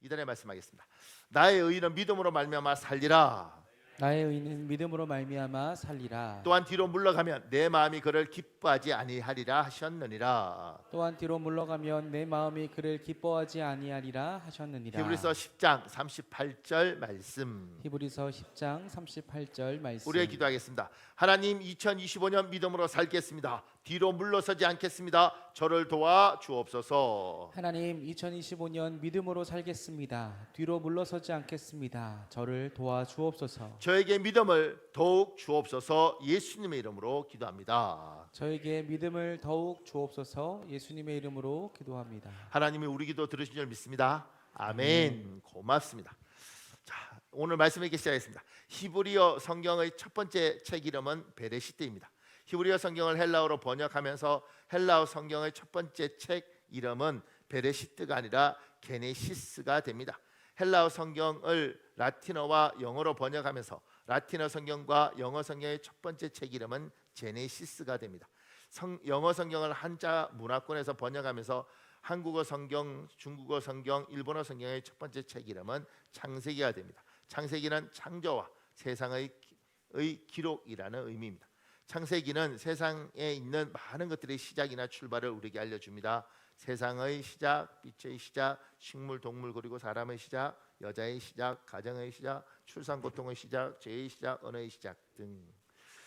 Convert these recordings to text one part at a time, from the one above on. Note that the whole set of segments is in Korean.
이달에 말씀하겠습니다. 나의 의는 믿음으로 말미암아 살리라. 나의 의는 믿음으로 말미암아 살리라. 또한 뒤로 물러가면 내 마음이 그를 기뻐하지 아니하리라 하셨느니라. 또한 뒤로 물러가면 내 마음이 그를 기뻐하지 아니하리라 하셨느니라. 히브리서 10장 38절 말씀. 히브리서 10장 38절 말씀. 우리의 기도하겠습니다. 하나님, 2025년 믿음으로 살겠습니다. 뒤로 물러서지 않겠습니다. 저를 도와 주옵소서. 하나님, 2025년 믿음으로 살겠습니다. 뒤로 물러서지 않겠습니다. 저를 도와 주옵소서. 저에게 믿음을 더욱 주옵소서. 예수님의 이름으로 기도합니다. 저에게 믿음을 더욱 주옵소서. 예수님의 이름으로 기도합니다. 하나님이 우리 기도 들으신 줄 믿습니다. 아멘. 고맙습니다. 자, 오늘 말씀 읽기 시작하겠습니다. 히브리어 성경의 첫 번째 책 이름은 베레시트입니다. 히브리어 성경을 헬라어로 번역하면서 헬라어 성경의 첫 번째 책 이름은 베레시트가 아니라 게네시스가 됩니다. 헬라어 성경을 라틴어와 영어로 번역하면서 라틴어 성경과 영어 성경의 첫 번째 책 이름은 제네시스가 됩니다. 영어 성경을 한자 문화권에서 번역하면서 한국어 성경, 중국어 성경, 일본어 성경의 첫 번째 책 이름은 창세기가 됩니다. 창세기는 창조와 세상의 기록이라는 의미입니다. 창세기는 세상에 있는 많은 것들의 시작이나 출발을 우리에게 알려줍니다. 세상의 시작, 빛의 시작, 식물, 동물 그리고 사람의 시작, 여자의 시작, 가정의 시작, 출산 고통의 시작, 죄의 시작, 언어의 시작 등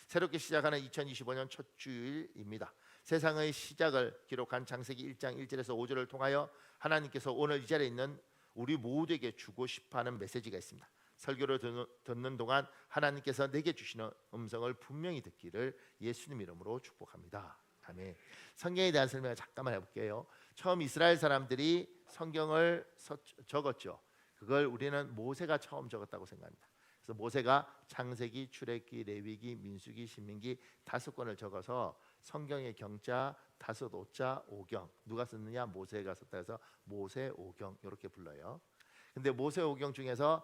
새롭게 시작하는 2025년 첫 주일입니다. 세상의 시작을 기록한 창세기 1장 1절에서 5절을 통하여 하나님께서 오늘 이 자리에 있는 우리 모두에게 주고 싶어하는 메시지가 있습니다. 설교를 듣는 동안 하나님께서 내게 주시는 음성을 분명히 듣기를 예수님 이름으로 축복합니다. 아멘. 성경에 대한 설명을 잠깐만 해볼게요. 처음 이스라엘 사람들이 성경을 적었죠. 그걸 우리는 모세가 처음 적었다고 생각합니다. 그래서 모세가 창세기, 출애굽기, 레위기, 민수기, 신명기 5권을 적어서 성경의 경자 5오자 5경 누가 썼느냐? 모세가 썼다 해서 모세 5경 이렇게 불러요. 근데 모세 5경 중에서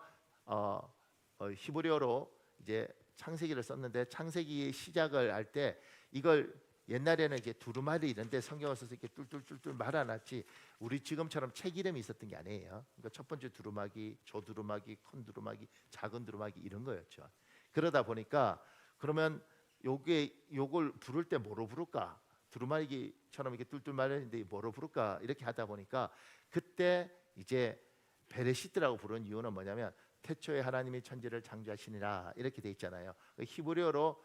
히브리어로 이제 창세기를 썼는데 창세기의 시작을 할 때 이걸 옛날에는 이제 두루마리 이런데 성경을 써서 이렇게 뚫뚫뚫뚫 말아놨지 우리 지금처럼 책 이름이 있었던 게 아니에요. 그러니까 첫 번째 두루마기, 조두루마기, 큰 두루마기, 작은 두루마기 이런 거였죠. 그러다 보니까 그러면 요걸 부를 때 뭐로 부를까? 두루마기처럼 이렇게 뚫뚫 말했는데 뭐로 부를까? 이렇게 하다 보니까 그때 이제 베레시트라고 부른 이유는 뭐냐면 태초에 하나님이 천지를 창조하시니라 이렇게 돼 있잖아요. 히브리어로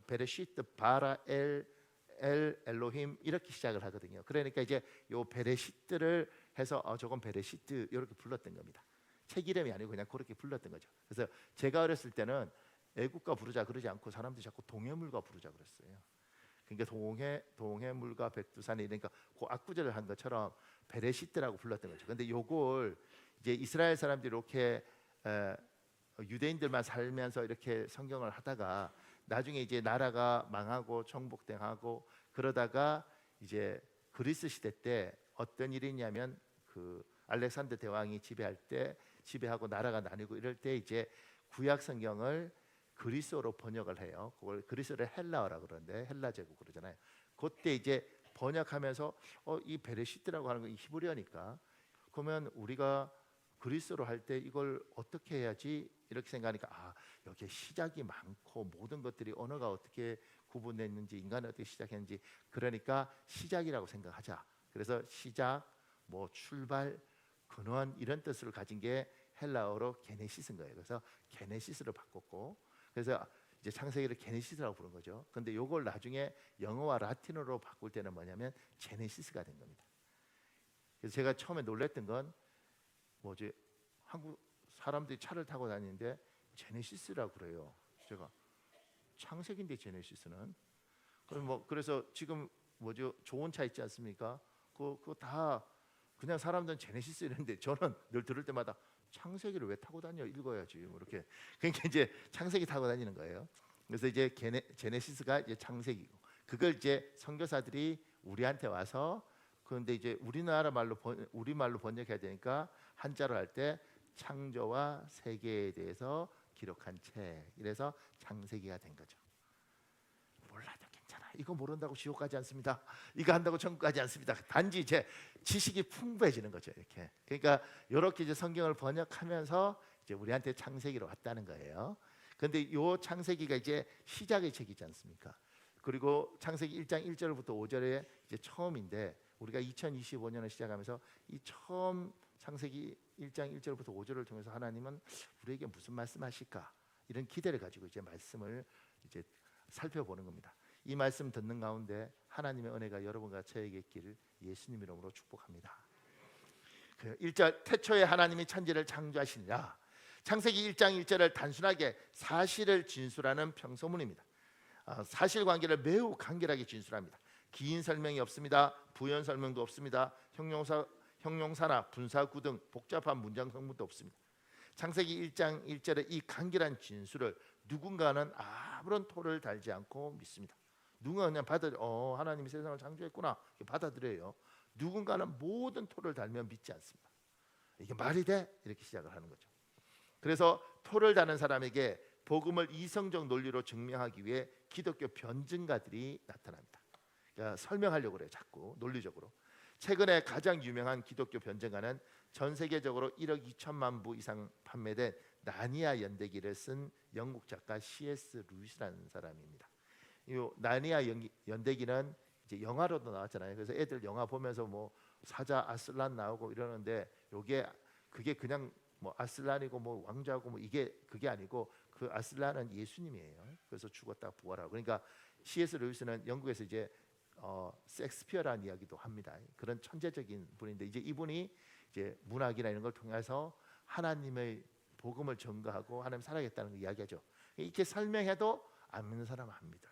베레시트 바라 엘 엘로힘 이렇게 시작을 하거든요. 그러니까 이제 요 베레시트를 해서 저건 베레시트 이렇게 불렀던 겁니다. 책 이름이 아니고 그냥 그렇게 불렀던 거죠. 그래서 제가 어렸을 때는 애국가 부르자 그러지 않고 사람들이 자꾸 동해물가 부르자 그랬어요. 그러니까 동해물가 백두산이 이러니까 그 압구절을 한 것처럼 베레시트라고 불렀던 거죠. 근데 요걸 이제 이스라엘 사람들이 이렇게 유대인들만 살면서 이렇게 성경을 하다가 나중에 이제 나라가 망하고 정복당하고 그러다가 이제 그리스 시대 때 어떤 일이 있냐면 그 알렉산더 대왕이 지배하고 나라가 나뉘고 이럴 때 이제 구약 성경을 그리스어로 번역을 해요. 그걸 그리스어를 헬라어라 그러는데 헬라 제국 그러잖아요. 그때 이제 번역하면서 이 베레시트라고 하는 건 히브리어니까 그러면 우리가 그리스어로 할 때 이걸 어떻게 해야지 이렇게 생각하니까 여기에 시작이 많고 모든 것들이 언어가 어떻게 구분됐는지 인간이 어떻게 시작했는지 그러니까 시작이라고 생각하자. 그래서 시작, 뭐 출발, 근원 이런 뜻을 가진 게 헬라어로 게네시스인 거예요. 그래서 게네시스로 바꿨고 그래서 이제 창세기를 게네시스라고 부른 거죠. 근데 요걸 나중에 영어와 라틴어로 바꿀 때는 뭐냐면 제네시스가 된 겁니다. 그래서 제가 처음에 놀랬던 건 뭐지? 한국 사람들이 차를 타고 다니는데 제네시스라고 그래요. 제가 창세기인데 제네시스는 그래서 지금 뭐죠? 좋은 차 있지 않습니까? 그거 다 그냥 사람들은 제네시스 이랬는데 저는 늘 들을 때마다 창세기를 왜 타고 다녀? 읽어야지. 뭐 이렇게 그러니까 이제 창세기 타고 다니는 거예요. 그래서 이제 제네시스가 이제 창세기고 그걸 이제 선교사들이 우리한테 와서 그런데 이제 우리말로 번역해야 되니까 한자로 할 때 창조와 세계에 대해서 기록한 책. 이래서 창세기가 된 거죠. 몰라도 괜찮아요. 이거 모른다고 지옥 가지 않습니다. 이거 한다고 천국 가지 않습니다. 단지 제 지식이 풍부해지는 거죠. 이렇게. 그러니까 이렇게 이제 성경을 번역하면서 이제 우리한테 창세기로 왔다는 거예요. 그런데 이 창세기가 이제 시작의 책이지 않습니까? 그리고 창세기 1장 1절부터 5절에 이제 처음인데 우리가 2025년을 시작하면서 이 처음 창세기 1장 1절부터 5절을 통해서 하나님은 우리에게 무슨 말씀하실까? 이런 기대를 가지고 이제 말씀을 이제 살펴보는 겁니다. 이 말씀 듣는 가운데 하나님의 은혜가 여러분과 저에게 있기를 예수님 이름으로 축복합니다. 1절 태초에 하나님이 천지를 창조하시니라. 창세기 1장 1절을 단순하게 사실을 진술하는 평서문입니다. 사실관계를 매우 간결하게 진술합니다. 긴 설명이 없습니다. 부연 설명도 없습니다. 형용사나 분사구 등 복잡한 문장 성분도 없습니다. 창세기 1장 1절의 이 간결한 진술을 누군가는 아무런 토를 달지 않고 믿습니다. 누군가 그냥 하나님이 세상을 창조했구나 받아들여요. 누군가는 모든 토를 달면 믿지 않습니다. 이게 말이 돼? 이렇게 시작을 하는 거죠. 그래서 토를 다는 사람에게 복음을 이성적 논리로 증명하기 위해 기독교 변증가들이 나타납니다. 그러니까 설명하려고 그래요. 자꾸 논리적으로. 최근에 가장 유명한 기독교 변증가는 전 세계적으로 1억 2천만 부 이상 판매된 나니아 연대기를 쓴 영국 작가 C.S. 루이스라는 사람입니다. 이 나니아 연대기는 이제 영화로도 나왔잖아요. 그래서 애들 영화 보면서 뭐 사자 아슬란 나오고 이러는데 그게 그냥 뭐 아슬란이고 뭐 왕자고 뭐 이게 그게 아니고 그 아슬란은 예수님이에요. 그래서 죽었다 부활하고. 그러니까 C.S. 루이스는 영국에서 이제 섹스피어라는 이야기도 합니다. 그런 천재적인 분인데 이제 이분이 이제 문학이나 이런 걸 통해서 하나님의 복음을 전가하고 하나님 살아겠다는 걸 이야기하죠. 이렇게 설명해도 안 믿는 사람은 안 믿어요.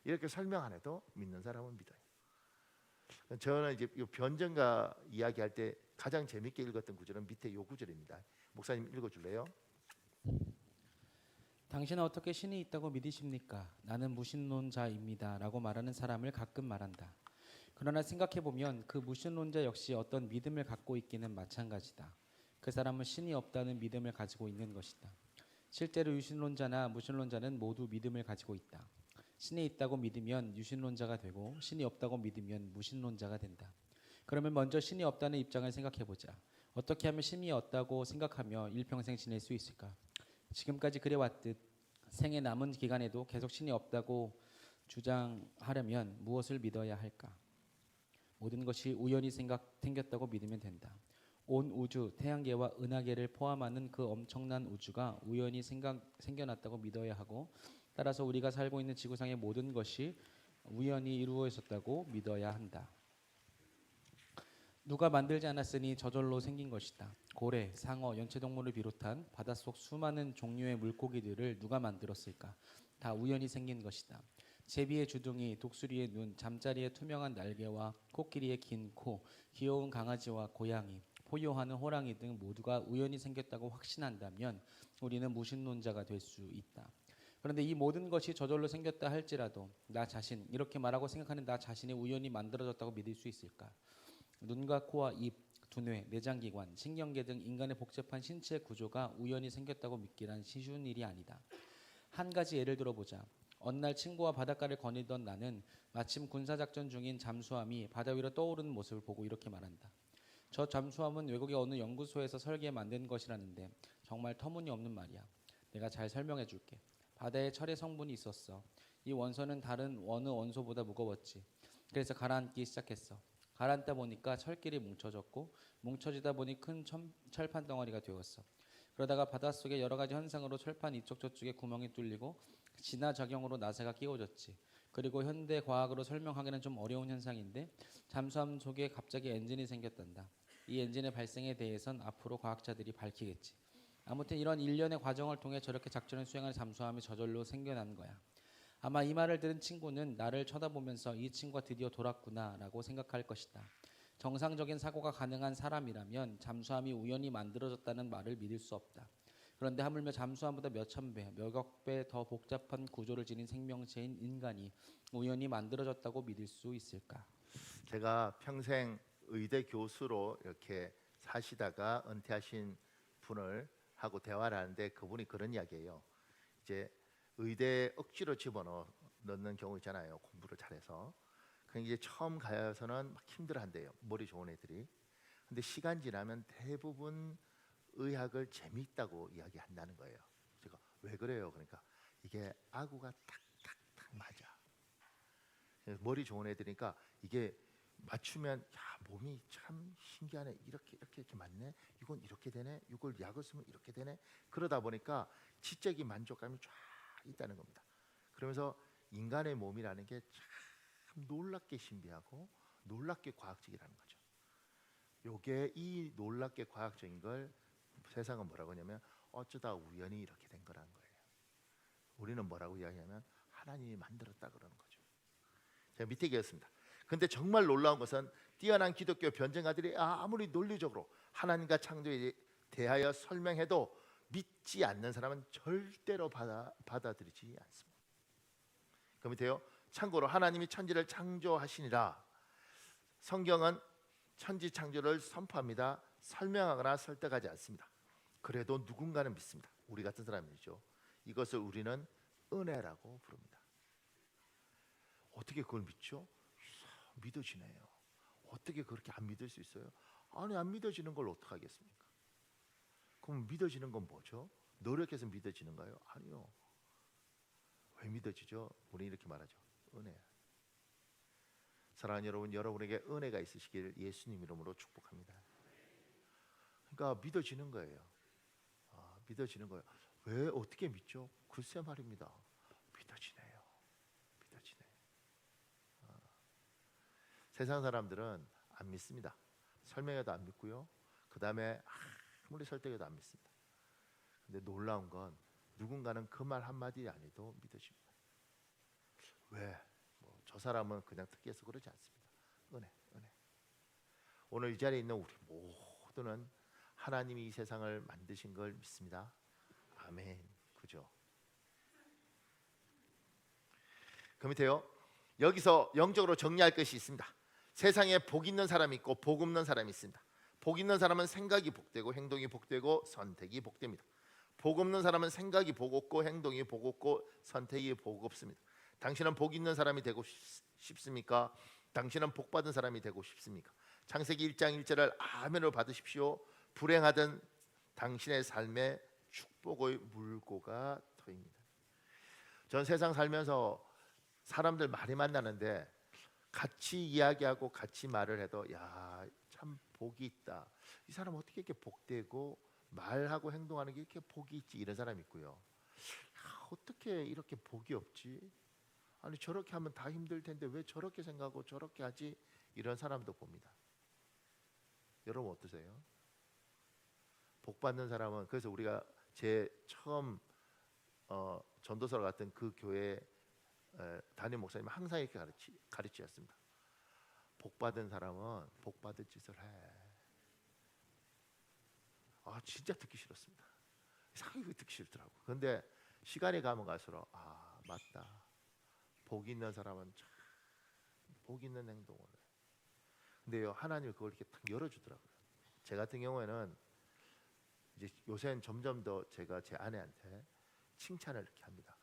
이렇게 설명 안 해도 믿는 사람은 믿어요. 저는 이제 이 변증가 이야기할 때 가장 재밌게 읽었던 구절은 밑에 요 구절입니다. 목사님 읽어줄래요? 당신은 어떻게 신이 있다고 믿으십니까? 나는 무신론자입니다 라고 말하는 사람을 가끔 말한다. 그러나 생각해보면 그 무신론자 역시 어떤 믿음을 갖고 있기는 마찬가지다. 그 사람은 신이 없다는 믿음을 가지고 있는 것이다. 실제로 유신론자나 무신론자는 모두 믿음을 가지고 있다. 신이 있다고 믿으면 유신론자가 되고 신이 없다고 믿으면 무신론자가 된다. 그러면 먼저 신이 없다는 입장을 생각해보자. 어떻게 하면 신이 없다고 생각하며 일평생 지낼 수 있을까? 지금까지 그래왔듯 생애 남은 기간에도 계속 신이 없다고 주장하려면 무엇을 믿어야 할까? 모든 것이 우연히 생겼다고 믿으면 된다. 온 우주, 태양계와 은하계를 포함하는 그 엄청난 우주가 우연히 생겨났다고 믿어야 하고 따라서 우리가 살고 있는 지구상의 모든 것이 우연히 이루어졌다고 믿어야 한다. 누가 만들지 않았으니 저절로 생긴 것이다. 고래, 상어, 연체동물을 비롯한 바닷속 수많은 종류의 물고기들을 누가 만들었을까? 다 우연히 생긴 것이다. 제비의 주둥이, 독수리의 눈, 잠자리의 투명한 날개와 코끼리의 긴 코, 귀여운 강아지와 고양이, 포효하는 호랑이 등 모두가 우연히 생겼다고 확신한다면 우리는 무신론자가 될 수 있다. 그런데 이 모든 것이 저절로 생겼다 할지라도 나 자신, 이렇게 말하고 생각하는 나 자신이 우연히 만들어졌다고 믿을 수 있을까? 눈과 코와 입, 두뇌, 내장기관, 신경계 등 인간의 복잡한 신체 구조가 우연히 생겼다고 믿기란 쉬운 일이 아니다. 한 가지 예를 들어보자. 어느 날 친구와 바닷가를 거닐던 나는 마침 군사작전 중인 잠수함이 바다 위로 떠오르는 모습을 보고 이렇게 말한다. 저 잠수함은 외국의 어느 연구소에서 설계해 만든 것이라는데 정말 터무니없는 말이야. 내가 잘 설명해 줄게. 바다에 철의 성분이 있었어. 이 원소는 다른 어느 원소보다 무거웠지. 그래서 가라앉기 시작했어. 가라앉다 보니까 철끼리 뭉쳐졌고 뭉쳐지다 보니 큰 철판 덩어리가 되었어. 그러다가 바닷속의 여러 가지 현상으로 철판 이쪽 저쪽에 구멍이 뚫리고 진화작용으로 나사가 끼워졌지. 그리고 현대 과학으로 설명하기는 좀 어려운 현상인데 잠수함 속에 갑자기 엔진이 생겼단다. 이 엔진의 발생에 대해선 앞으로 과학자들이 밝히겠지. 아무튼 이런 일련의 과정을 통해 저렇게 작전을 수행하는 잠수함이 저절로 생겨난 거야. 아마 이 말을 들은 친구는 나를 쳐다보면서 이 친구가 드디어 돌았구나 라고 생각할 것이다. 정상적인 사고가 가능한 사람이라면 잠수함이 우연히 만들어졌다는 말을 믿을 수 없다. 그런데 하물며 잠수함보다 몇천 배, 몇억 배 더 복잡한 구조를 지닌 생명체인 인간이 우연히 만들어졌다고 믿을 수 있을까? 제가 평생 의대 교수로 이렇게 사시다가 은퇴하신 분을 하고 대화를 하는데 그분이 그런 이야기예요. 이제 의대에 억지로 집어넣는 넣는 경우 있잖아요. 공부를 잘해서. 그 이제 처음 가서는 막 힘들어한대요. 머리 좋은 애들이. 근데 시간 지나면 대부분 의학을 재미있다고 이야기한다는 거예요. 제가 왜 그래요? 그러니까 이게 아구가 탁탁탁 맞아. 그래서 머리 좋은 애들이니까 이게 맞추면 야 몸이 참 신기하네. 이렇게 맞네. 이건 이렇게 되네. 이걸 약을 쓰면 이렇게 되네. 그러다 보니까 지적인 만족감이 쫙 있다는 겁니다. 그러면서 인간의 몸이라는 게 참 놀랍게 신비하고 놀랍게 과학적이라는 거죠. 요게 이 놀랍게 과학적인 걸 세상은 뭐라고 하냐면 어쩌다 우연히 이렇게 된 거라는 거예요. 우리는 뭐라고 이야기하면 하나님이 만들었다 그러는 거죠. 제가 밑에 얘기했습니다. 근데 정말 놀라운 것은 뛰어난 기독교 변증가들이 아무리 논리적으로 하나님과 창조에 대하여 설명해도 믿지 않는 사람은 절대로 받아들이지 않습니다. 그 밑에요. 참고로 하나님이 천지를 창조하시니라. 성경은 천지 창조를 선포합니다. 설명하거나 설득하지 않습니다. 그래도 누군가는 믿습니다. 우리 같은 사람이죠. 이것을 우리는 은혜라고 부릅니다. 어떻게 그걸 믿죠? 믿어지네요. 어떻게 그렇게 안 믿을 수 있어요? 아니 안 믿어지는 걸 어떻게 하겠습니까? 그럼 믿어지는 건 뭐죠? 노력해서 믿어지는가요? 아니요. 왜 믿어지죠? 우리 이렇게 말하죠. 은혜. 사랑하는 여러분, 여러분에게 은혜가 있으시길 예수님 이름으로 축복합니다. 그러니까 믿어지는 거예요. 믿어지는 거예요. 왜 어떻게 믿죠? 글쎄 말입니다. 믿어지네요. 믿어지네. 세상 사람들은 안 믿습니다. 설명해도 안 믿고요. 그 다음에 아무리 설득해도 안 믿습니다. 근데 놀라운 건 누군가는 그 말 한마디 안 해도 믿어집니다. 왜? 저 사람은 그냥 특이해서 그러지 않습니다. 은혜. 오늘 이 자리에 있는 우리 모두는 하나님이 이 세상을 만드신 걸 믿습니다. 아멘. 그죠? 그 밑에요. 여기서 영적으로 정리할 것이 있습니다. 세상에 복 있는 사람이 있고 복 없는 사람이 있습니다. 복 있는 사람은 생각이 복되고 행동이 복되고 선택이 복됩니다. 복 없는 사람은 생각이 복 없고 행동이 복 없고 선택이 복 없습니다. 당신은 복 있는 사람이 되고 싶습니까? 당신은 복 받은 사람이 되고 싶습니까? 창세기 1장 1절을 아멘으로 받으십시오. 불행하던 당신의 삶에 축복의 물고가 터입니다. 전 세상 살면서 사람들 많이 만나는데 같이 이야기하고 같이 말을 해도 야, 참 복이 있다. 이 사람 어떻게 이렇게 복되고 말하고 행동하는 게 이렇게 복이 있지? 이런 사람이 있고요. 야, 어떻게 이렇게 복이 없지? 아니 저렇게 하면 다 힘들 텐데 왜 저렇게 생각하고 저렇게 하지? 이런 사람도 봅니다. 여러분 어떠세요? 복 받는 사람은 그래서 우리가 제 처음 전도서를 갔던 그 교회 담임 목사님 항상 이렇게 가르치셨습니다. 복 받은 사람은 복 받을 짓을 해. 진짜 듣기 싫었습니다. 이상하게 듣기 싫더라고. 그런데 시간이 가면 갈수록 맞다. 복 있는 사람은 참 복 있는 행동을 해. 근데요 하나님이 그걸 이렇게 딱 열어주더라고요. 제 같은 경우에는 이제 요새는 점점 더 제가 제 아내한테 칭찬을 이렇게 합니다.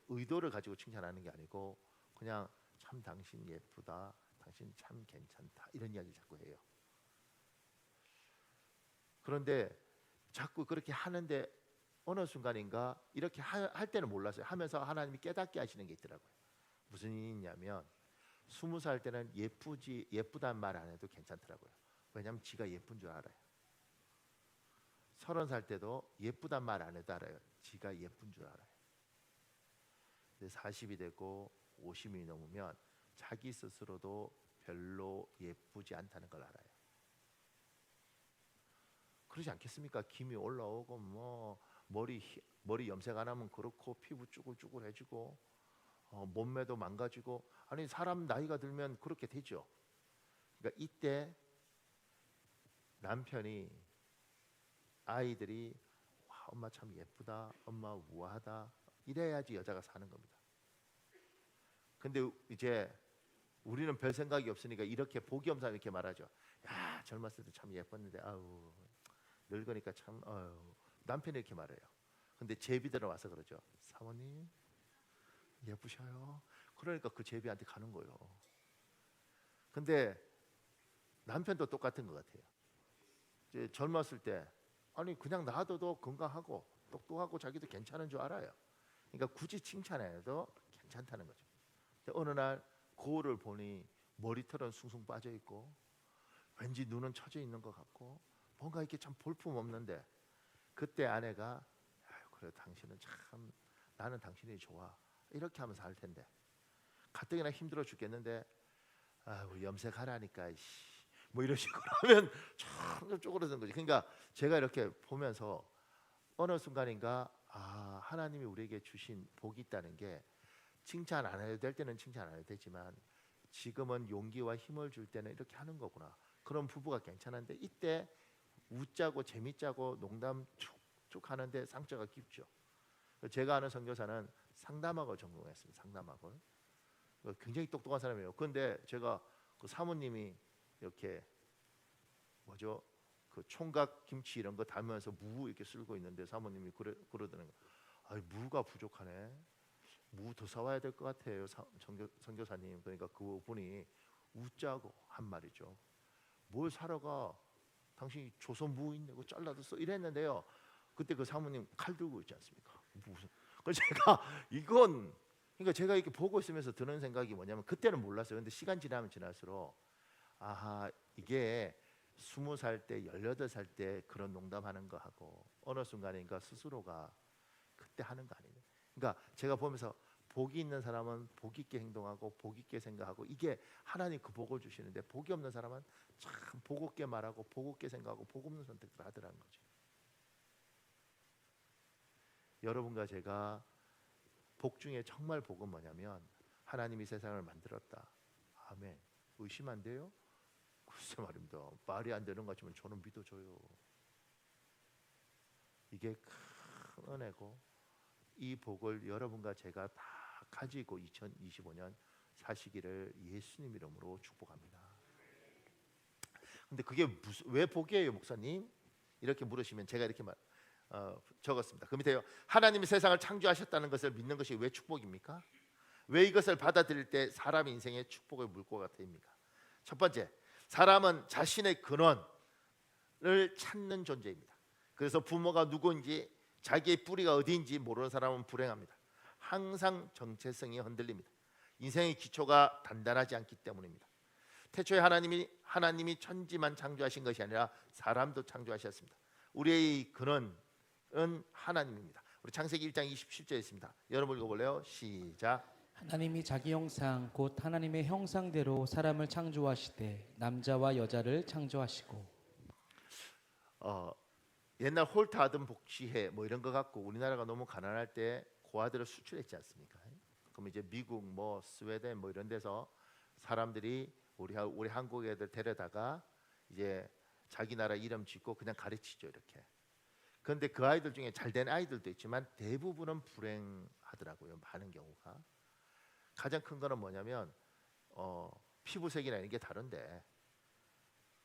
의도를 가지고 칭찬하는 게 아니고 그냥 참 당신 예쁘다, 당신 참 괜찮다 이런 이야기 자꾸 해요. 그런데 자꾸 그렇게 하는데 어느 순간인가 이렇게 할 때는 몰랐어요. 하면서 하나님이 깨닫게 하시는 게 있더라고요. 무슨 일이 있냐면 20살 때는 예쁘단 말 안 해도 괜찮더라고요. 왜냐하면 지가 예쁜 줄 알아요. 30살 때도 예쁘단 말 안 해도 알아요. 지가 예쁜 줄 알아요. 근데 40이 되고 50이 넘으면 자기 스스로도 별로 예쁘지 않다는 걸 알아요. 그러지 않겠습니까? 김이 올라오고 뭐 머리 염색 안 하면 그렇고 피부 쭈글쭈글해지고 몸매도 망가지고 아니 사람 나이가 들면 그렇게 되죠. 그러니까 이때 남편이 아이들이 와, 엄마 참 예쁘다, 엄마 우아하다 이래야지 여자가 사는 겁니다. 근데 이제 우리는 별 생각이 없으니까 이렇게 복이 없으면 이렇게 말하죠. 야 젊었을 때 참 예뻤는데 아우 늙으니까 참 남편이 이렇게 말해요. 근데 제비들은 와서 그러죠. 사모님 예쁘셔요. 그러니까 그 제비한테 가는 거예요. 근데 남편도 똑같은 것 같아요. 이제 젊었을 때 아니 그냥 놔둬도 건강하고 똑똑하고 자기도 괜찮은 줄 알아요. 그러니까 굳이 칭찬 안 해도 괜찮다는 거죠. 근데 어느 날 거울을 보니 머리털은 숭숭 빠져 있고 왠지 눈은 처져 있는 것 같고 뭔가 이렇게 참 볼품 없는데, 그때 아내가 아유, 그래 당신은 참 나는 당신이 좋아 이렇게 하면서 할 텐데 가뜩이나 힘들어 죽겠는데 아유 염색하라니까 뭐 이런 식으로 하면 참 쪼그러드는 거지. 그러니까 제가 이렇게 보면서 어느 순간인가 하나님이 우리에게 주신 복이 있다는 게 칭찬 안 해도 될 때는 칭찬 안 해도 되지만 지금은 용기와 힘을 줄 때는 이렇게 하는 거구나. 그런 부부가 괜찮은데 이때 웃자고 재밌자고 농담 툭툭 하는데 상처가 깊죠. 제가 아는 선교사는 상담학을 전공했습니다. 상담학을. 굉장히 똑똑한 사람이에요. 그런데 제가 그 사모님이 이렇게 뭐죠? 그 총각 김치 이런 거 담으면서 무 이렇게 쓸고 있는데 사모님이 그러더는 거. 아, 무가 부족하네. 무 더 사와야 될 것 같아요. 선교사님. 그러니까 그분이 웃자고 한 말이죠. 뭘 사러 가? 당신이 조선 무 있네. 그거 잘라도 써 이랬는데요. 그때 그 사모님 칼 들고 있지 않습니까? 무슨? 그래서 제가 이건 그러니까 제가 이렇게 보고 있으면서 드는 생각이 뭐냐면 그때는 몰랐어요. 근데 시간 지나면 지날수록 아하 이게 20살 때 18살 때 그런 농담하는 거 하고 어느 순간인가 스스로가 그때 하는 거 아니냐. 그러니까 제가 보면서 복이 있는 사람은 복 있게 행동하고 복 있게 생각하고 이게 하나님 그 복을 주시는데 복이 없는 사람은 참 복 없게 말하고 복 없게 생각하고 복 없는 선택을 하더라는 거죠. 여러분과 제가 복 중에 정말 복은 뭐냐면 하나님이 세상을 만들었다. 아멘. 의심 안 돼요? 글쎄 말입니다. 말이 안 되는 것 같지만 저는 믿어져요. 이게 큰 은혜고 이 복을 여러분과 제가 다 가지고 2025년 사시기를 예수님 이름으로 축복합니다. 근데 그게 왜 복이에요, 목사님? 이렇게 물으시면 제가 이렇게 적었습니다. 그 밑에요. 하나님이 세상을 창조하셨다는 것을 믿는 것이 왜 축복입니까? 왜 이것을 받아들일 때 사람 인생의 축복의 물꼬가 됩니까? 첫 번째, 사람은 자신의 근원을 찾는 존재입니다. 그래서 부모가 누구인지 자기의 뿌리가 어디인지 모르는 사람은 불행합니다. 항상 정체성이 흔들립니다. 인생의 기초가 단단하지 않기 때문입니다. 태초에 하나님이 천지만 창조하신 것이 아니라 사람도 창조하셨습니다. 우리의 근원은 하나님입니다. 우리 창세기 1장 27절에 있습니다. 여러분 읽어볼래요? 시작. 하나님이 자기 형상 곧 하나님의 형상대로 사람을 창조하시되 남자와 여자를 창조하시고. 옛날 홀트 아든 복지회 뭐 이런 거 갖고 우리나라가 너무 가난할 때 고아들을 수출했지 않습니까? 그럼 이제 미국 뭐 스웨덴 뭐 이런 데서 사람들이 우리 한국 애들 데려다가 이제 자기 나라 이름 짓고 그냥 가르치죠 이렇게. 그런데 그 아이들 중에 잘된 아이들도 있지만 대부분은 불행하더라고요. 많은 경우가. 가장 큰 거는 뭐냐면 피부색이나 이런 게 다른데,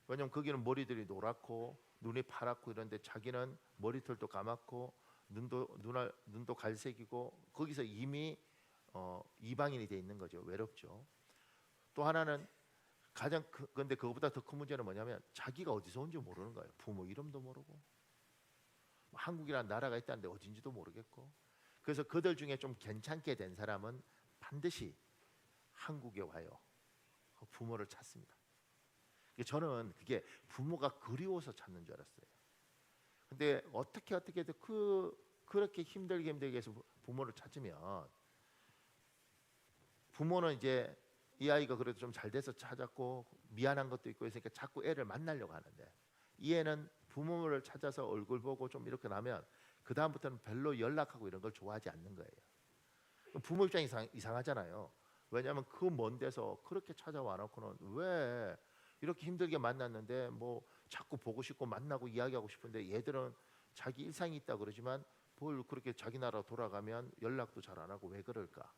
왜냐면 거기는 머리들이 노랗고 눈이 파랗고 이런데 자기는 머리털도 까맣고 눈도 갈색이고 거기서 이미 이방인이 돼 있는 거죠. 외롭죠. 또 하나는 근데 그거보다 더 큰 문제는 뭐냐면 자기가 어디서 온지 모르는 거예요. 부모 이름도 모르고 한국이라는 나라가 있다는데 어딘지도 모르겠고. 그래서 그들 중에 좀 괜찮게 된 사람은 반드시 한국에 와요. 부모를 찾습니다. 저는 그게 부모가 그리워서 찾는 줄 알았어요. 근데 어떻게든 그렇게 힘들게 해서 부모를 찾으면 부모는 이제 이 아이가 그래도 좀 잘 돼서 찾았고 미안한 것도 있고 있으니까 자꾸 애를 만나려고 하는데, 이 애는 부모를 찾아서 얼굴 보고 좀 이렇게 나면 그 다음부터는 별로 연락하고 이런 걸 좋아하지 않는 거예요. 부모 입장이 이상하잖아요. 왜냐하면 그 먼 데서 그렇게 찾아와 놓고는 왜 이렇게 힘들게 만났는데 뭐 자꾸 보고 싶고 만나고 이야기하고 싶은데 얘들은 자기 일상이 있다 그러지만 뭘 그렇게 자기 나라 돌아가면 연락도 잘 안 하고 왜 그럴까?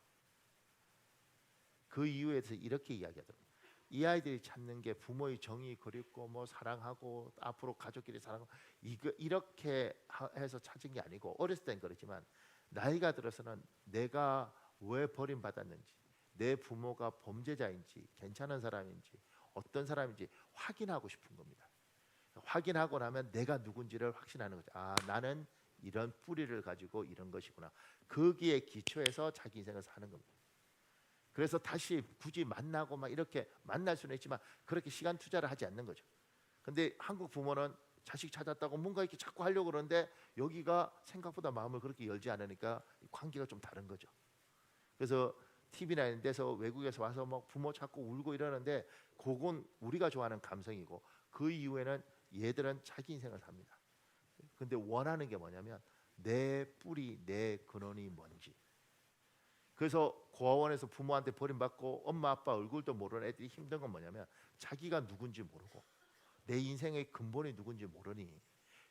그 이유에 대해서 이렇게 이야기하더라고요. 이 아이들이 찾는 게 부모의 정이 그립고 뭐 사랑하고 앞으로 가족끼리 사랑하고 이렇게 해서 찾은 게 아니고, 어렸을 땐 그렇지만 나이가 들어서는 내가 왜 버림받았는지, 내 부모가 범죄자인지 괜찮은 사람인지 어떤 사람인지 확인하고 싶은 겁니다. 확인하고 나면 내가 누군지를 확신하는 거죠. 아, 나는 이런 뿌리를 가지고 이런 것이구나. 거기에 기초해서 자기 인생을 사는 겁니다. 그래서 다시 굳이 만나고 막 이렇게 만날 수는 있지만 그렇게 시간 투자를 하지 않는 거죠. 근데 한국 부모는 자식 찾았다고 뭔가 이렇게 자꾸 하려고 그러는데 여기가 생각보다 마음을 그렇게 열지 않으니까 관계가 좀 다른 거죠. 그래서 TV나 이런 데서 외국에서 와서 막 부모 찾고 울고 이러는데 그건 우리가 좋아하는 감성이고 그 이후에는 얘들은 자기 인생을 삽니다. 근데 원하는 게 뭐냐면 내 뿌리, 내 근원이 뭔지. 그래서 고아원에서 부모한테 버림받고 엄마 아빠 얼굴도 모르는 애들이 힘든 건 뭐냐면 자기가 누군지 모르고 내 인생의 근본이 누군지 모르니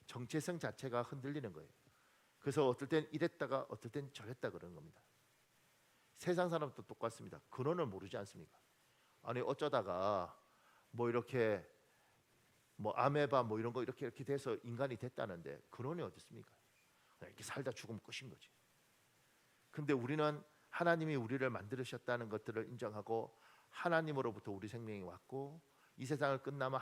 정체성 자체가 흔들리는 거예요. 그래서 어떨 땐 이랬다가 어떨 땐 저랬다 그러는 겁니다. 세상 사람도 똑같습니다. 근원을 모르지 않습니까? 아니 어쩌다가 뭐 이렇게 뭐 아메바 뭐 이런 거 이렇게 돼서 인간이 됐다는데 근원이 어디 있습니까? 이렇게 살다 죽으면 끝인 거지. 근데 우리는 하나님이 우리를 만드셨다는 것들을 인정하고 하나님으로부터 우리 생명이 왔고 이 세상을 끝나면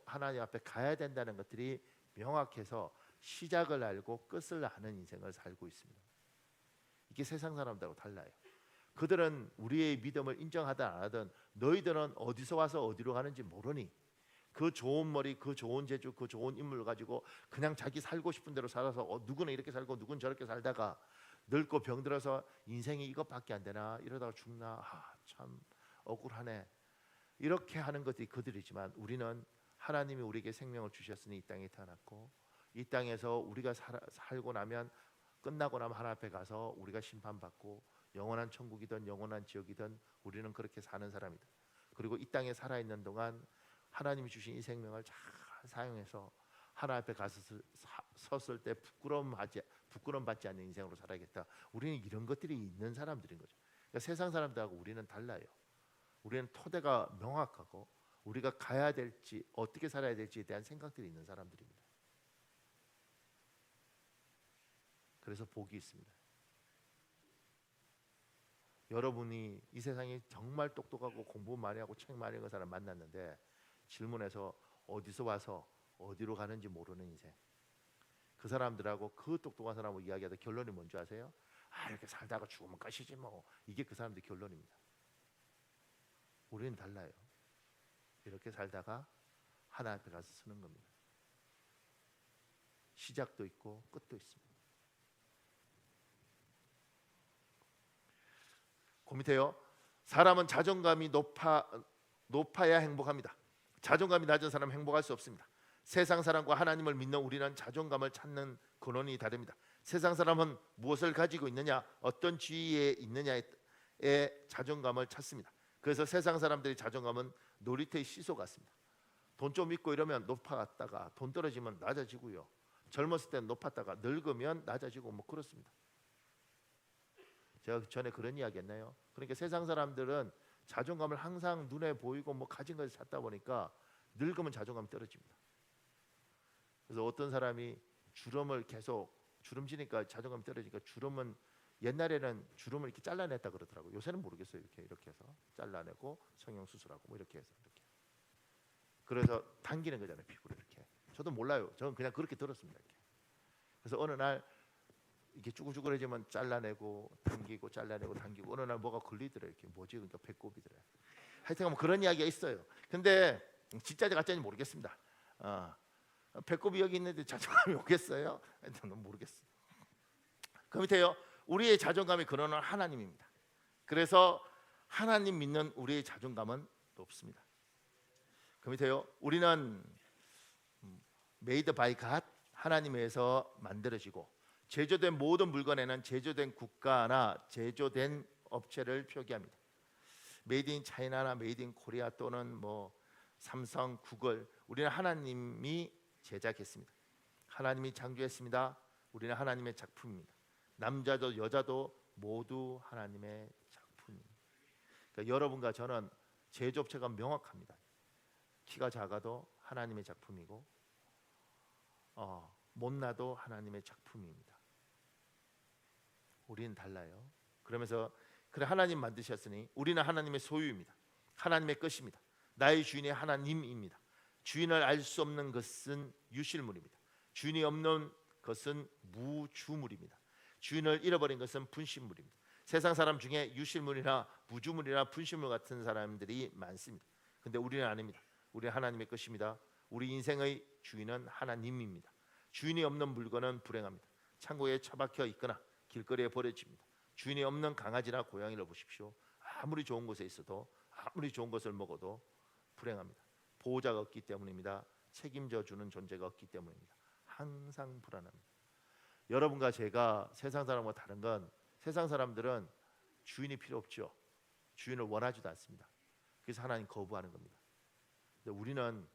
하나님 앞에 가야 된다는 것들이 명확해서 시작을 알고 끝을 아는 인생을 살고 있습니다. 이게 세상 사람들하고 달라요. 그들은 우리의 믿음을 인정하든 안 하든 너희들은 어디서 와서 어디로 가는지 모르니 그 좋은 머리, 그 좋은 재주, 그 좋은 인물을 가지고 그냥 자기 살고 싶은 대로 살아서 누구는 이렇게 살고 누구는 저렇게 살다가 늙고 병들어서 인생이 이것밖에 안 되나 이러다가 죽나 참 억울하네 이렇게 하는 것들이 그들이지만 우리는 하나님이 우리에게 생명을 주셨으니 이 땅에 태어났고 이 땅에서 우리가 살고 나면 끝나고 나면 하나님 앞에 가서 우리가 심판받고 영원한 천국이든 영원한 지옥이든 우리는 그렇게 사는 사람이다. 그리고 이 땅에 살아있는 동안 하나님이 주신 이 생명을 잘 사용해서 하나님 앞에 가서 섰을 때 부끄러움 받지 않는 인생으로 살아야겠다. 우리는 이런 것들이 있는 사람들인 거죠. 그러니까 세상 사람들하고 우리는 달라요. 우리는 토대가 명확하고 우리가 가야 될지 어떻게 살아야 될지에 대한 생각들이 있는 사람들입니다. 그래서 복이 있습니다. 여러분이 이 세상에 정말 똑똑하고 공부 많이 하고 책 많이 읽은 사람 만났는데 질문해서 어디서 와서 어디로 가는지 모르는 인생. 그 사람들하고 그 똑똑한 사람하고 이야기하다 결론이 뭔지 아세요? 이렇게 살다가 죽으면 끝이지 뭐. 이게 그 사람들의 결론입니다. 우리는 달라요. 이렇게 살다가 하나님 앞에 가서 서는 겁니다. 시작도 있고 끝도 있습니다. 그 밑에요. 사람은 자존감이 높아야 행복합니다. 자존감이 낮은 사람은 행복할 수 없습니다. 세상 사람과 하나님을 믿는 우리는 자존감을 찾는 근원이 다릅니다. 세상 사람은 무엇을 가지고 있느냐, 어떤 지위에 있느냐에 자존감을 찾습니다. 그래서 세상 사람들의 자존감은 놀이터의 시소 같습니다. 돈 좀 있고 이러면 높아갔다가 돈 떨어지면 낮아지고요. 젊었을 때는 높았다가 늙으면 낮아지고 뭐 그렇습니다. 제가 전에 그런 이야기 했나요? 그러니까 세상 사람들은 자존감을 항상 눈에 보이고 뭐 가진 것을 찾다 보니까 늙으면 자존감이 떨어집니다. 그래서 어떤 사람이 주름을 계속 주름지니까 자존감이 떨어지니까 주름은 옛날에는 주름을 이렇게 잘라냈다 그러더라고요. 요새는 모르겠어요. 이렇게 해서 잘라내고 성형수술하고 뭐 이렇게 해서 이렇게. 그래서 당기는 거잖아요. 피부를 이렇게. 저도 몰라요. 저는 그냥 그렇게 들었습니다. 이렇게. 그래서 어느 날 이렇게 쭈글쭈글해지면 잘라내고 당기고 잘라내고 당기고 어느 날 뭐가 걸리더래요. 이렇게 뭐지? 그러니까 배꼽이더래요. 하여튼 뭐 그런 이야기가 있어요. 근데 진짜인지 가짜인지 모르겠습니다. 배꼽이 여기 있는데 자존감이 오겠어요? 저는 모르겠어요. 그 밑에요. 우리의 자존감의 근원은 하나님입니다. 그래서 하나님 믿는 우리의 자존감은 높습니다. 그 밑에요. 우리는 made by God, 하나님에 의해서 만들어지고 제조된 모든 물건에는 제조된 국가나 제조된 업체를 표기합니다. 메이드 인 차이나나 메이드 인 코리아 또는 뭐 삼성, 구글, 우리는 하나님이 제작했습니다. 하나님이 창조했습니다. 우리는 하나님의 작품입니다. 남자도 여자도 모두 하나님의 작품입니다. 그러니까 여러분과 저는 제조업체가 명확합니다. 키가 작아도 하나님의 작품이고 못나도 하나님의 작품입니다. 우리는 달라요. 그러면서 그래 하나님 만드셨으니 우리는 하나님의 소유입니다. 하나님의 것입니다. 나의 주인이 하나님입니다. 주인을 알 수 없는 것은 유실물입니다. 주인이 없는 것은 무주물입니다. 주인을 잃어버린 것은 분실물입니다. 세상 사람 중에 유실물이나 무주물이나 분실물 같은 사람들이 많습니다. 근데 우리는 아닙니다. 우리는 하나님의 것입니다. 우리 인생의 주인은 하나님입니다. 주인이 없는 물건은 불행합니다. 창고에 처박혀 있거나 길거리에 버려집니다. 주인이 없는 강아지나 고양이를 보십시오. 아무리 좋은 곳에 있어도 아무리 좋은 것을 먹어도 불행합니다. 보호자가 없기 때문입니다. 책임져 주는 존재가 없기 때문입니다. 항상 불안합니다. 여러분과 제가 세상 사람과 다른 건 세상 사람들은 주인이 필요 없죠. 주인을 원하지도 않습니다. 그래서 하나님 거부하는 겁니다. 근데 우리는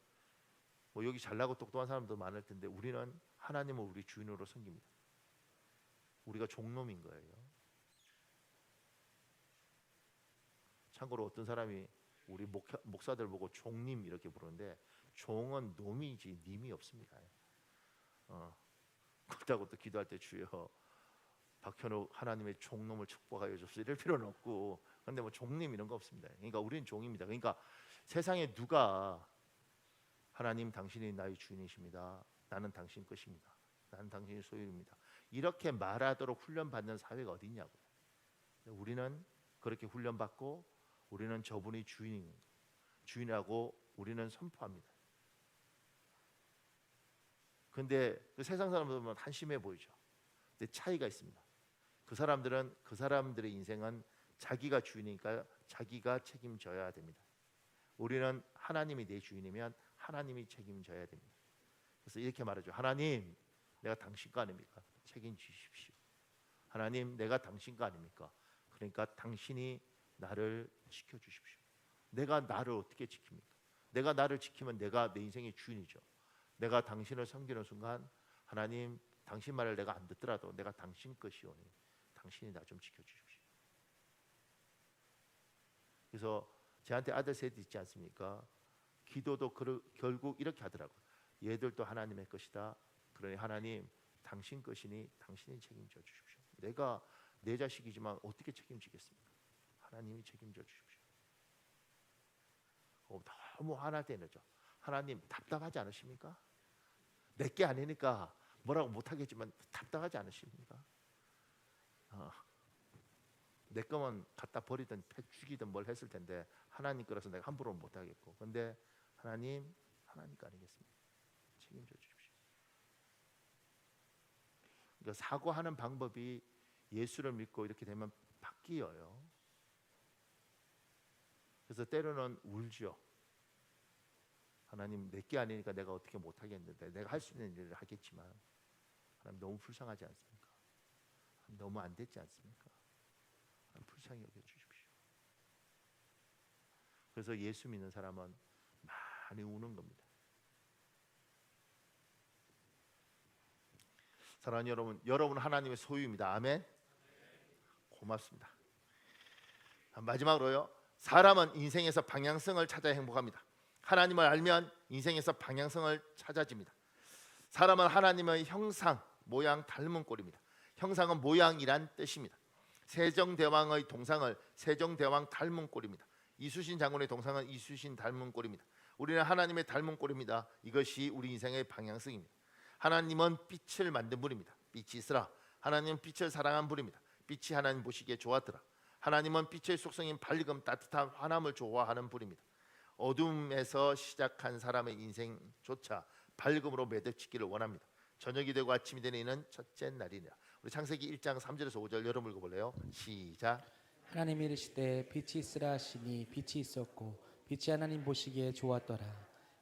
뭐 여기 잘나고 똑똑한 사람도 많을 텐데 우리는 하나님을 우리 주인으로 섬깁니다. 우리가 종놈인 거예요. 참고로 어떤 사람이 우리 목사들 보고 종님 이렇게 부르는데 종은 놈이지 님이 없습니다. 그렇다고 또 기도할 때 주여 박현욱 하나님의 종놈을 축복하여 주소서 이럴 필요는 없고, 그런데 뭐 종님 이런 거 없습니다. 그러니까 우리는 종입니다. 그러니까 세상에 누가 하나님 당신이 나의 주인이십니다. 나는 당신 것입니다. 나는 당신의 소유입니다. 이렇게 말하도록 훈련받는 사회가 어디 있냐고요. 우리는 그렇게 훈련받고 우리는 저분이 주인이라고 우리는 선포합니다. 근데 그 세상 사람들 보면 한심해 보이죠. 근데 차이가 있습니다. 그 사람들의 인생은 자기가 주인이니까 자기가 책임져야 됩니다. 우리는 하나님이 내 주인이면 하나님이 책임져야 됩니다. 그래서 이렇게 말하죠. 하나님, 내가 당신 거 아닙니까? 책임지십시오. 하나님, 내가 당신 거 아닙니까? 그러니까 당신이 나를 지켜주십시오. 내가 나를 어떻게 지킵니까? 내가 나를 지키면 내가 내 인생의 주인이죠. 내가 당신을 섬기는 순간 하나님, 당신 말을 내가 안 듣더라도 내가 당신 것이오니 당신이 나 좀 지켜주십시오. 그래서 저한테 아들 셋 있지 않습니까? 기도도 결국 이렇게 하더라고요. 얘들도 하나님의 것이다. 그러니 하나님, 당신 것이니 당신이 책임져 주십시오. 내가 내 자식이지만 어떻게 책임지겠습니까? 하나님이 책임져 주십시오. 너무 화날 때는 하나님 답답하지 않으십니까? 내게 아니니까 뭐라고 못하겠지만 답답하지 않으십니까? 내 거면 갖다 버리든 죽이든 뭘 했을 텐데 하나님 거라서 내가 함부로 못하겠고, 근데 하나님 거 아니겠습니까? 책임져 주십시오. 그러니까 사고하는 방법이 예수를 믿고 이렇게 되면 바뀌어요. 그래서 때로는 울죠. 하나님, 내게 아니니까 내가 어떻게 못하겠는데 내가 할 수 있는 일을 하겠지만 하나님 너무 불쌍하지 않습니까? 너무 안 됐지 않습니까? 불쌍히 여겨주십시오. 그래서 예수 믿는 사람은 많이 우는 겁니다. 사랑하는 여러분, 여러분 하나님의 소유입니다. 아멘. 고맙습니다. 마지막으로요, 사람은 인생에서 방향성을 찾아 행복합니다. 하나님을 알면 인생에서 방향성을 찾아집니다. 사람은 하나님의 형상, 모양 닮은 꼴입니다. 형상은 모양이란 뜻입니다. 세종대왕의 동상을 세종대왕 닮은 꼴입니다. 이순신 장군의 동상은 이순신 닮은 꼴입니다. 우리는 하나님의 닮은 꼴입니다. 이것이 우리 인생의 방향성입니다. 하나님은 빛을 만든 분입니다. 빛이 있으라. 하나님은 빛을 사랑한 분입니다. 빛이 하나님 보시기에 좋았더라. 하나님은 빛의 속성인 밝음, 따뜻한 환함을 좋아하는 분입니다. 어둠에서 시작한 사람의 인생조차 밝음으로 매듭짓기를 원합니다. 저녁이 되고 아침이 되는 이는 첫째 날이니라. 우리 창세기 1장 3절에서 5절 여러분 읽어볼래요? 시작. 하나님이 이르시되 빛이 있으라 하시니 빛이 있었고 빛이 하나님 보시기에 좋았더라.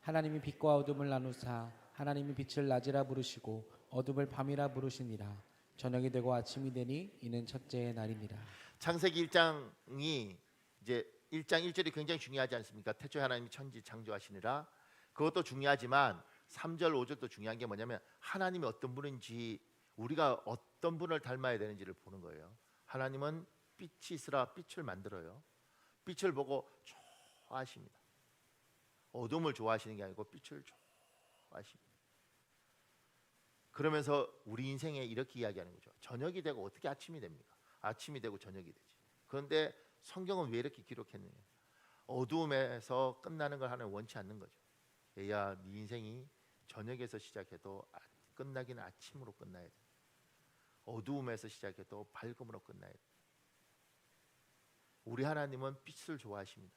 하나님이 빛과 어둠을 나누사 하나님이 빛을 낮이라 부르시고 어둠을 밤이라 부르시니라. 저녁이 되고 아침이 되니 이는 첫째 날이니라. 창세기 1장이 이제 1장 1절이 굉장히 중요하지 않습니까? 태초에 하나님이 천지 창조하시니라. 그것도 중요하지만 3절 5절도 중요한 게 뭐냐면 하나님이 어떤 분인지, 우리가 어떤 분을 닮아야 되는지를 보는 거예요. 하나님은 빛이 있으라 빛을 만들어요. 빛을 보고 좋아하십니다. 어둠을 좋아하시는 게 아니고 빛을 좋아하십니다. 그러면서 우리 인생에 이렇게 이야기하는 거죠. 저녁이 되고 어떻게 아침이 됩니까? 아침이 되고 저녁이 되지. 그런데 성경은 왜 이렇게 기록했느냐? 어두움에서 끝나는 걸 하나님 원치 않는 거죠. 얘야, 네 인생이 저녁에서 시작해도 끝나기는 아침으로 끝나야 돼. 어두움에서 시작해도 밝음으로 끝나야 돼. 우리 하나님은 빛을 좋아하십니다.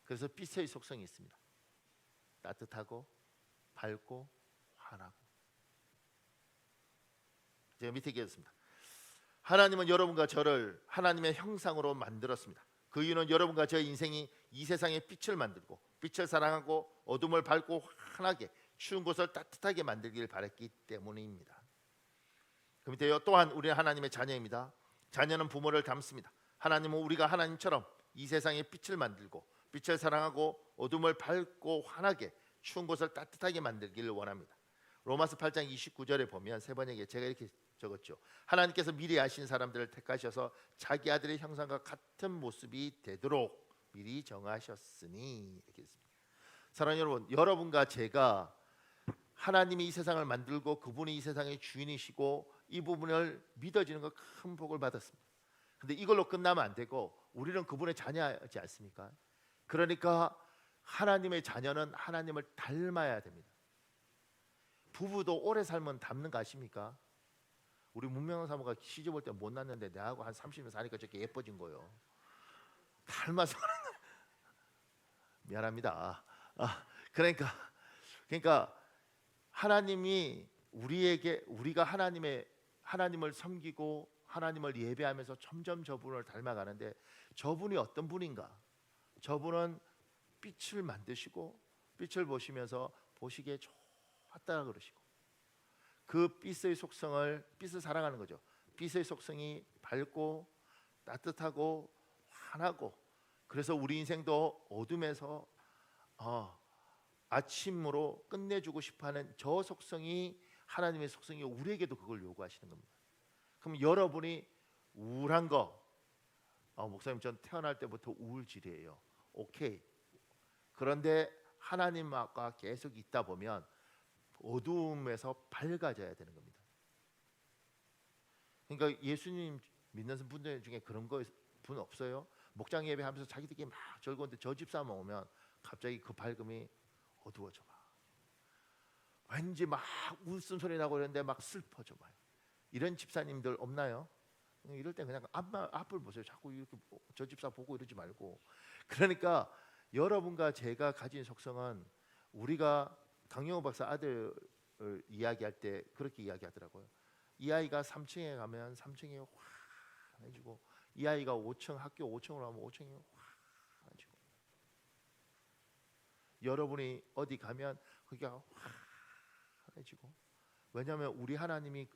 그래서 빛의 속성이 있습니다. 따뜻하고 밝고 환하고. 제가 밑에 얘기했습니다. 하나님은 여러분과 저를 하나님의 형상으로 만들었습니다. 그 이유는 여러분과 저의 인생이 이 세상에 빛을 만들고 빛을 사랑하고 어둠을 밝고 환하게 추운 곳을 따뜻하게 만들길 바랐기 때문입니다. 그 밑에요. 또한 우리는 하나님의 자녀입니다. 자녀는 부모를 닮습니다. 하나님은 우리가 하나님처럼 이 세상에 빛을 만들고 빛을 사랑하고 어둠을 밝고 환하게 추운 곳을 따뜻하게 만들기를 원합니다. 로마서 8장 29절에 보면 세 번역에 제가 이렇게 적었죠. 하나님께서 미리 아신 사람들을 택하셔서 자기 아들의 형상과 같은 모습이 되도록 미리 정하셨으니 이렇게 했습니다. 사랑하는 여러분, 여러분과 제가 하나님이 이 세상을 만들고 그분이 이 세상의 주인이시고 이 부분을 믿어지는 거 큰 복을 받았습니다. 근데 이걸로 끝나면 안 되고 우리는 그분의 자녀지 않습니까? 그러니까 하나님의 자녀는 하나님을 닮아야 됩니다. 부부도 오래 살면 닮는 거 아십니까? 우리 문명원 사모가 시집 올 때 못 낳는데 내하고 한 30년 사니까 저렇게 예뻐진 거예요. 닮아서 미안합니다. 그러니까 하나님이 우리에게 우리가 하나님을 섬기고 하나님을 예배하면서 점점 저분을 닮아가는데 저분이 어떤 분인가? 저분은 빛을 만드시고 빛을 보시면서 보시기에 좋았다 그러시고 그 빛의 빛을 사랑하는 거죠. 빛의 속성이 밝고 따뜻하고 환하고 그래서 우리 인생도 어둠에서 아침으로 끝내주고 싶어하는 저 속성이 하나님의 속성이 우리에게도 그걸 요구하시는 겁니다. 그럼 여러분이 우울한 거 목사님 전 태어날 때부터 우울질이에요. 오케이. 그런데 하나님과 계속 있다 보면 어두움에서 밝아져야 되는 겁니다. 그러니까 예수님 믿는 분들 중에 그런 분 없어요? 목장 예배하면서 자기들끼리 막 즐거운데 저 집사만 오면 갑자기 그 밝음이 어두워져 봐. 왠지 막 웃음소리 나고 그러는데 막 슬퍼져 봐요. 이런 집사님들 없나요? 이럴 때 그냥 앞을 보세요. 자꾸 이렇게 저 집사 보고 이러지 말고. 그러니까 여러분과 제가 가진 속성은 우리가 강영호 박사 아들을 이야기할 때 그렇게 이야기하더라고요. 이 아이가 3층에 가면 3층이 환해지고 이 아이가 5층 학교 5층으로 가면 5층이 환해지고 여러분이 어디 가면 거기가 환해지고 왜냐하면 우리 하나님이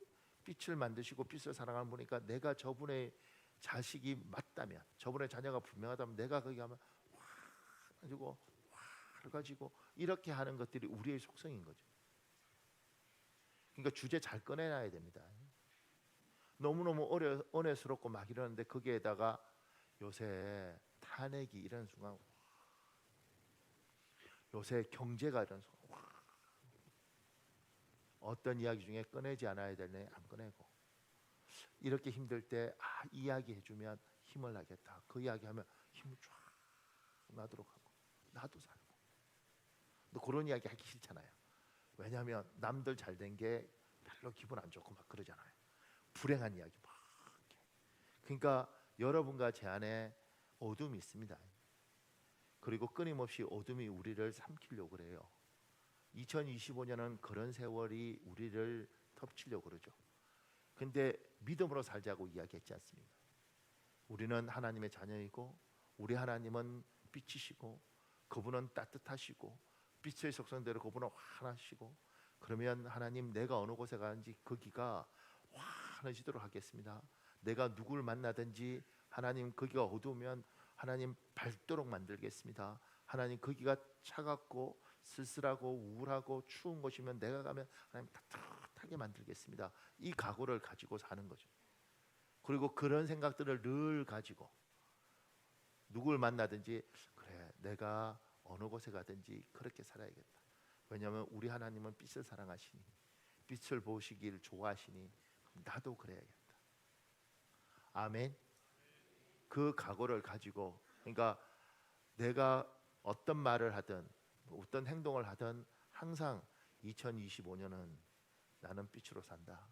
빛을 만드시고 빛을 사랑하는 분이니까 내가 저분의 자식이 맞다면 저분의 자녀가 분명하다면 내가 거기 가면 환해지고 가지고 이렇게 하는 것들이 우리의 속성인 거죠. 그러니까 주제 잘 꺼내놔야 됩니다. 너무너무 은혜스럽고 막 이러는데 거기에다가 요새 탄핵이 이런 순간 요새 경제가 이런 순간 어떤 이야기 중에 꺼내지 않아야 되네 안 꺼내고 이렇게 힘들 때 이야기 해주면 힘을 나겠다. 그 이야기하면 힘을 쫙 나도록 하고 나도 살고 또 그런 이야기 하기 싫잖아요. 왜냐하면 남들 잘 된 게 별로 기분 안 좋고 막 그러잖아요. 불행한 이야기 막. 그러니까 여러분과 제 안에 어둠이 있습니다. 그리고 끊임없이 어둠이 우리를 삼키려고 그래요. 2025년은 그런 세월이 우리를 덮치려고 그러죠. 근데 믿음으로 살자고 이야기했지 않습니까? 우리는 하나님의 자녀이고 우리 하나님은 빛이시고 그분은 따뜻하시고 빛의 속성대로 그분은 환하시고 그러면 하나님 내가 어느 곳에 가는지 거기가 환해지도록 하겠습니다. 내가 누구를 만나든지 하나님 거기가 어두우면 하나님 밝도록 만들겠습니다. 하나님 거기가 차갑고 쓸쓸하고 우울하고 추운 곳이면 내가 가면 하나님 따뜻하게 만들겠습니다. 이 각오를 가지고 사는 거죠. 그리고 그런 생각들을 늘 가지고 누구를 만나든지 그래 내가 어느 곳에 가든지 그렇게 살아야겠다. 왜냐하면 우리 하나님은 빛을 사랑하시니 빛을 보시길 좋아하시니 나도 그래야겠다. 아멘. 그 각오를 가지고, 그러니까 내가 어떤 말을 하든 어떤 행동을 하든 항상 2025년은 나는 빛으로 산다.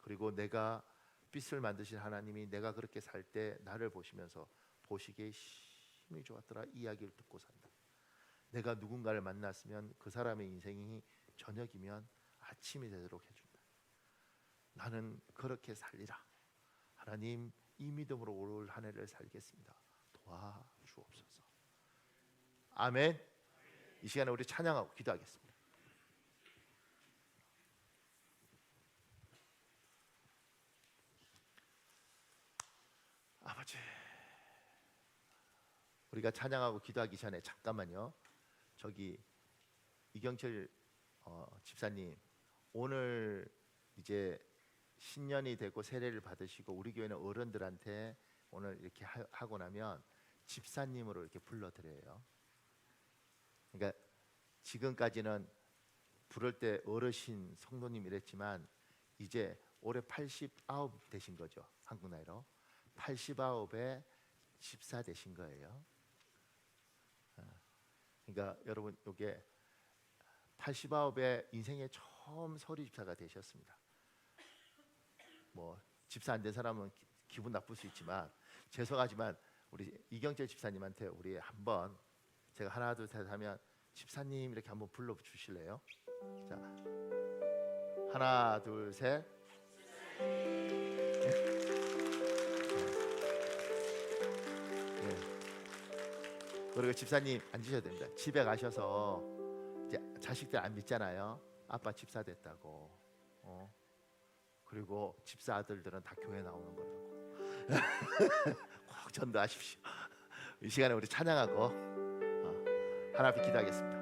그리고 내가 빛을 만드신 하나님이 내가 그렇게 살 때 나를 보시면서 보시기에 힘이 좋았더라 이야기를 듣고 산다. 내가 누군가를 만났으면 그 사람의 인생이 저녁이면 아침이 되도록 해준다. 나는 그렇게 살리라. 하나님, 이 믿음으로 올 한 해를 살겠습니다. 도와주옵소서. 아멘. 이 시간에 우리 찬양하고 기도하겠습니다. 아버지, 우리가 찬양하고 기도하기 전에 잠깐만요. 저기 이경철 집사님, 오늘 이제 신년이 되고 세례를 받으시고 우리 교회는 어른들한테 오늘 이렇게 하고 나면 집사님으로 이렇게 불러드려요. 그러니까 지금까지는 부를 때 어르신 성도님 이랬지만 이제 올해 89 되신 거죠. 한국 나이로 89에 집사 되신 거예요. 그러니까 여러분, 이게 89에 인생의 처음 서리 집사가 되셨습니다. 뭐 집사 안 된 사람은 기분 나쁠 수 있지만 죄송하지만 우리 이경재 집사님한테 우리 한번 제가 하나 둘 셋 하면 집사님 이렇게 한번 불러 주실래요? 자, 하나 둘 셋. 그리고 집사님 앉으셔야 됩니다. 집에 가셔서 이제 자식들 안 믿잖아요. 아빠 집사 됐다고. 그리고 집사 아들들은 다 교회 나오는 거라고. 꼭 전도하십시오. 이 시간에 우리 찬양하고 하나님 기도하겠습니다.